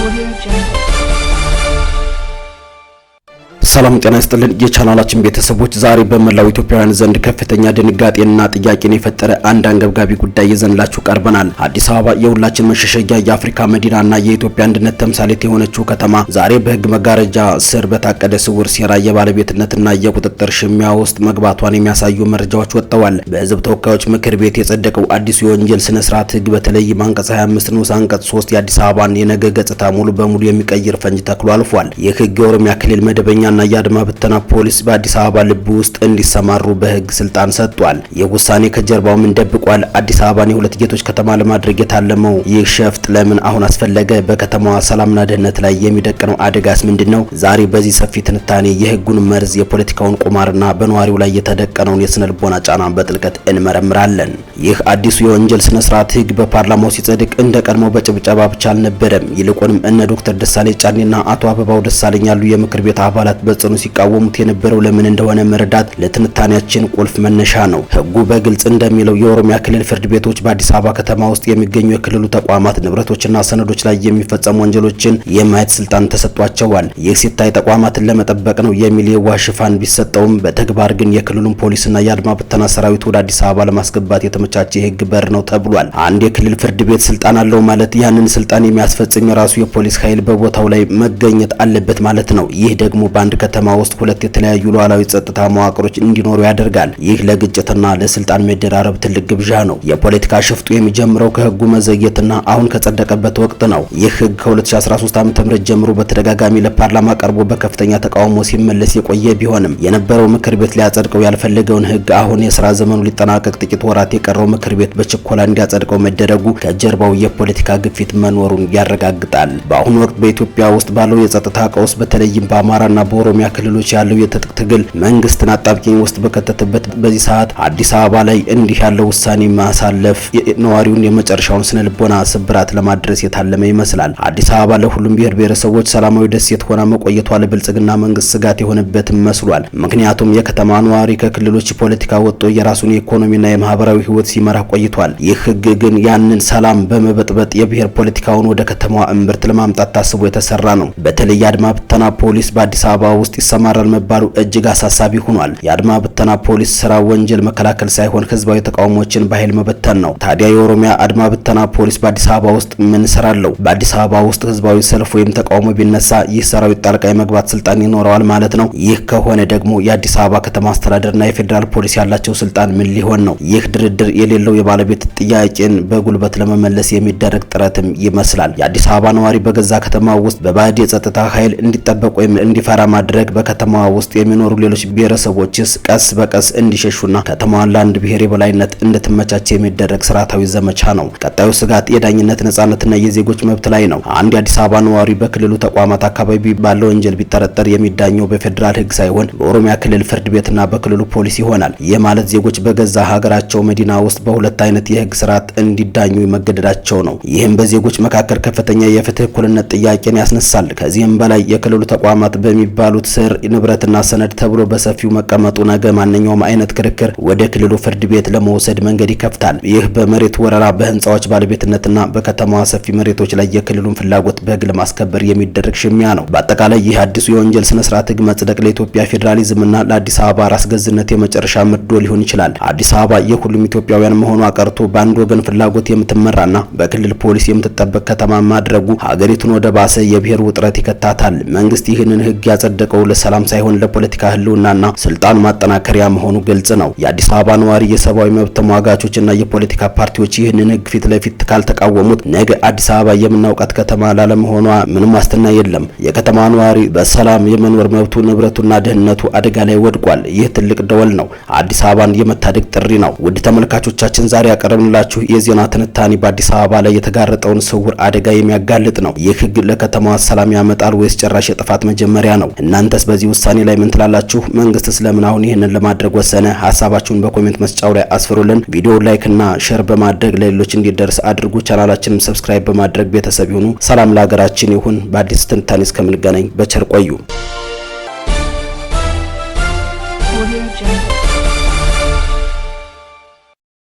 Audio Jungle. ሰላም ጤና ይስጥልን የቻናላችን ቤተሰቦች ዛሬ በመላው ኢትዮጵያውያን ዘንድ ከፍተኛ ድንጋጤና ጥያቄን የፈጠረ አንድ አንገብጋቢ ጉዳይ ይዘንላችሁ ቀርበናል። አዲስ አበባ የሁላችን መሸሸጊያ የአፍሪካ መዲናና የኢትዮጵያ አንድነት ተምሳሌት የሆነችው ከተማ ዛሬ በሕግ መጋረጃ ስር በታቀደ ስውር ሴራ የባለቤትነትና የቁጥጥር ሽሚያ ውስጥ መግባቷን የሚያሳዩ መረጃዎች ወጥተዋል። በሕዝብ ተወካዮች ምክር ቤት የጸደቀው አዲሱ የወንጀል ስነ ስርዓት ሕግ በተለይ አንቀጽ 25 ንዑስ አንቀጽ 3 የአዲስ አበባን የነገ ገጽታ ሙሉ በሙሉ የሚቀይር ፈንጅ ተክሎ አልፏል። ይህ ሕግ የኦሮሚያ ክልል መደበኛና የአድማ ብተና ፖሊስ በአዲስ አበባ ልብ ውስጥ እንዲሰማሩ በሕግ ስልጣን ሰጥቷል። የውሳኔ ከጀርባው ምን ደብቋል? አዲስ አበባን የሁለት ጌቶች ከተማ ለማድረግ የታለመው ይህ ሸፍጥ ለምን አሁን አስፈለገ? በከተማዋ ሰላምና ደህንነት ላይ የሚደቅነው አደጋስ ምንድነው? ዛሬ በዚህ ሰፊ ትንታኔ የሕጉን መርዝ፣ የፖለቲካውን ቁማርና በነዋሪው ላይ የተደቀነውን የስነ ልቦና ጫና በጥልቀት እንመረምራለን። ይህ አዲሱ የወንጀል ስነ ስርዓት ሕግ በፓርላማው ሲጸድቅ እንደ ቀድሞ በጭብጨባ ብቻ አልነበረም። ይልቁንም እነ ዶክተር ደሳለኝ ጫኔና አቶ አበባው ደሳለኝ ያሉ የምክር ቤት አባላት በጽኑ ሲቃወሙት የነበረው ለምን እንደሆነ መረዳት ለትንታኔያችን ቁልፍ መነሻ ነው። ሕጉ በግልጽ እንደሚለው የኦሮሚያ ክልል ፍርድ ቤቶች በአዲስ አበባ ከተማ ውስጥ የሚገኙ የክልሉ ተቋማት ንብረቶችና ሰነዶች ላይ የሚፈጸሙ ወንጀሎችን የማየት ስልጣን ተሰጥቷቸዋል። ይህ ሲታይ ተቋማትን ለመጠበቅ ነው የሚል የዋህ ሽፋን ቢሰጠውም በተግባር ግን የክልሉን ፖሊስና የአድማ ብተና ሰራዊት ወደ አዲስ አበባ ለማስገባት የተመቻቸ የሕግ በር ነው ተብሏል። አንድ የክልል ፍርድ ቤት ስልጣን አለው ማለት ያንን ስልጣን የሚያስፈጽም የራሱ የፖሊስ ኃይል በቦታው ላይ መገኘት አለበት ማለት ነው። ይህ ደግሞ በአንድ ከተማ ውስጥ ሁለት የተለያዩ ሉዓላዊ ጸጥታ መዋቅሮች እንዲኖሩ ያደርጋል። ይህ ለግጭትና ለስልጣን መደራረብ ትልቅ ግብዣ ነው። የፖለቲካ ሽፍጡ የሚጀምረው ከሕጉ መዘግየትና አሁን ከጸደቀበት ወቅት ነው። ይህ ሕግ ከ2013 ዓ.ም ጀምሮ በተደጋጋሚ ለፓርላማ ቀርቦ በከፍተኛ ተቃውሞ ሲመለስ የቆየ ቢሆንም የነበረው ምክር ቤት ሊያጸድቀው ያልፈለገውን ሕግ አሁን የሥራ ዘመኑ ሊጠናቀቅ ጥቂት ወራት የቀረው ምክር ቤት በችኮላ እንዲያጸድቀው መደረጉ ከጀርባው የፖለቲካ ግፊት መኖሩን ያረጋግጣል። በአሁኑ ወቅት በኢትዮጵያ ውስጥ ባለው የጸጥታ ቀውስ በተለይም በአማራና በኦሮሚያ ክልሎች ያለው የትጥቅ ትግል መንግስትን አጣብቂኝ ውስጥ በከተተበት በዚህ ሰዓት አዲስ አበባ ላይ እንዲህ ያለው ውሳኔ ማሳለፍ ነዋሪውን የመጨረሻውን ስነ ልቦና ስብራት ለማድረስ የታለመ ይመስላል። አዲስ አበባ ለሁሉም ብሔር ብሔረሰቦች ሰላማዊ ደሴት ሆና መቆየቷ ለብልጽግና መንግስት ስጋት የሆነበትም መስሏል። ምክንያቱም የከተማ ነዋሪ ከክልሎች ፖለቲካ ወጥቶ የራሱን የኢኮኖሚና የማህበራዊ ህይወት ሲመራ ቆይቷል። ይህ ህግ ግን ያንን ሰላም በመበጥበጥ የብሔር ፖለቲካውን ወደ ከተማዋ እምብርት ለማምጣት ታስቦ የተሰራ ነው። በተለይ የአድማ ብተና ፖሊስ በአዲስ አበባ ውስጥ ይሰማራል መባሉ እጅግ አሳሳቢ ሆኗል። የአድማ ብተና ፖሊስ ስራ ወንጀል መከላከል ሳይሆን ህዝባዊ ተቃውሞችን በኃይል መበተን ነው። ታዲያ የኦሮሚያ አድማ ብተና ፖሊስ በአዲስ አበባ ውስጥ ምን ስራ አለው? በአዲስ አበባ ውስጥ ህዝባዊ ሰልፍ ወይም ተቃውሞ ቢነሳ ይህ ሰራዊት ጣልቃ የመግባት ስልጣን ይኖረዋል ማለት ነው። ይህ ከሆነ ደግሞ የአዲስ አበባ ከተማ አስተዳደርና የፌዴራል ፖሊስ ያላቸው ስልጣን ምን ሊሆን ነው? ይህ ድርድር የሌለው የባለቤት ጥያቄን በጉልበት ለመመለስ የሚደረግ ጥረትም ይመስላል። የአዲስ አበባ ነዋሪ በገዛ ከተማ ውስጥ በባዕድ የጸጥታ ኃይል እንዲጠበቅ ወይም እንዲፈራ ማድረግ በከተማዋ ውስጥ የሚኖሩ ሌሎች ብሔረሰቦችስ ቀስ በቀስ እንዲሸሹና ከተማዋን ለአንድ ብሔር የበላይነት እንድትመቻች የሚደረግ ስርዓታዊ ዘመቻ ነው። ቀጣዩ ስጋት የዳኝነት ነጻነትና የዜጎች መብት ላይ ነው። አንድ የአዲስ አበባ ነዋሪ በክልሉ ተቋማት አካባቢ ባለው ወንጀል ቢጠረጠር የሚዳኘው በፌዴራል ሕግ ሳይሆን በኦሮሚያ ክልል ፍርድ ቤትና በክልሉ ፖሊስ ይሆናል። ይህ ማለት ዜጎች በገዛ ሀገራቸው መዲና ውስጥ በሁለት አይነት የሕግ ስርዓት እንዲዳኙ መገደዳቸው ነው። ይህም በዜጎች መካከል ከፍተኛ የፍትህ እኩልነት ጥያቄን ያስነሳል። ከዚህም በላይ የክልሉ ተቋማት በሚባሉት ስር ንብረትና ሰነድ ተብሎ በሰፊው መቀመጡ ነገ ማንኛውም አይነት ክርክር ወደ ክልሉ ፍርድ ቤት ለመውሰድ መንገድ ይከፍታል። ይህ በመሬት ወረራ፣ በህንጻዎች ባለቤትነትና በከተማዋ ሰፊ መሬቶች ላይ የክልሉን ፍላጎት በህግ ለማስከበር የሚደረግ ሽሚያ ነው። በአጠቃላይ ይህ አዲሱ የወንጀል ስነ ስርዓት ህግ መጽደቅ ለኢትዮጵያ ፌዴራሊዝምና ለአዲስ አበባ ራስ ገዝነት የመጨረሻ ምርዶ ሊሆን ይችላል። አዲስ አበባ የሁሉም ኢትዮጵያውያን መሆኗ ቀርቶ በአንድ ወገን ፍላጎት የምትመራና በክልል ፖሊስ የምትጠበቅ ከተማ ማድረጉ ሀገሪቱን ወደ ባሰ የብሔር ውጥረት ይከታታል። መንግስት ይህንን ህግ ያጸደቀው ለሰላም ሳይሆን ለፖለቲካ ህልውናና ስልጣን ማጠናከሪያ መሆኑ ግልጽ ነው። የአዲስ አበባ ነዋሪ፣ የሰብአዊ መብት ተሟጋቾችና የፖለቲካ ፓርቲዎች ይህንን ህግ ፊት ለፊት ካልተቃወሙት ነገ አዲስ አበባ የምናውቃት ከተማ ላለመሆኗ ምንም ዋስትና የለም። የከተማ ነዋሪ በሰላም የመኖር መብቱ፣ ንብረቱና ደህንነቱ አደጋ ላይ ወድቋል። ይህ ትልቅ ደወል ነው። አዲስ አበባን የመታደግ ጥሪ ነው። ውድ ተመልካቾቻችን ዛሬ ያቀረብንላችሁ የዜና ትንታኔ በአዲስ አበባ ላይ የተጋረጠውን ስውር አደጋ የሚያጋልጥ ነው። ይህ ህግ ለከተማዋ ሰላም ያመጣል ወይስ ጭራሽ የጥፋት መጀመሪያ ነው? እናንተስ በዚህ ውሳኔ ላይ ምን ትላላችሁ? መንግስት ስለምን አሁን ይህንን ለማድረግ ወሰነ? ሀሳባችሁን በኮሜንት መስጫው ላይ አስፍሩልን። ቪዲዮ ላይክ እና ሼር በማድረግ ለሌሎች እንዲደርስ አድርጉ። ቻናላችንን ሰብስክራይብ በማድረግ ቤተሰብ ይሁኑ። ሰላም ለሀገራችን ይሁን። በአዲስ ትንታኔ እስከምንገናኝ በቸር ቆዩ። Audio Jungle.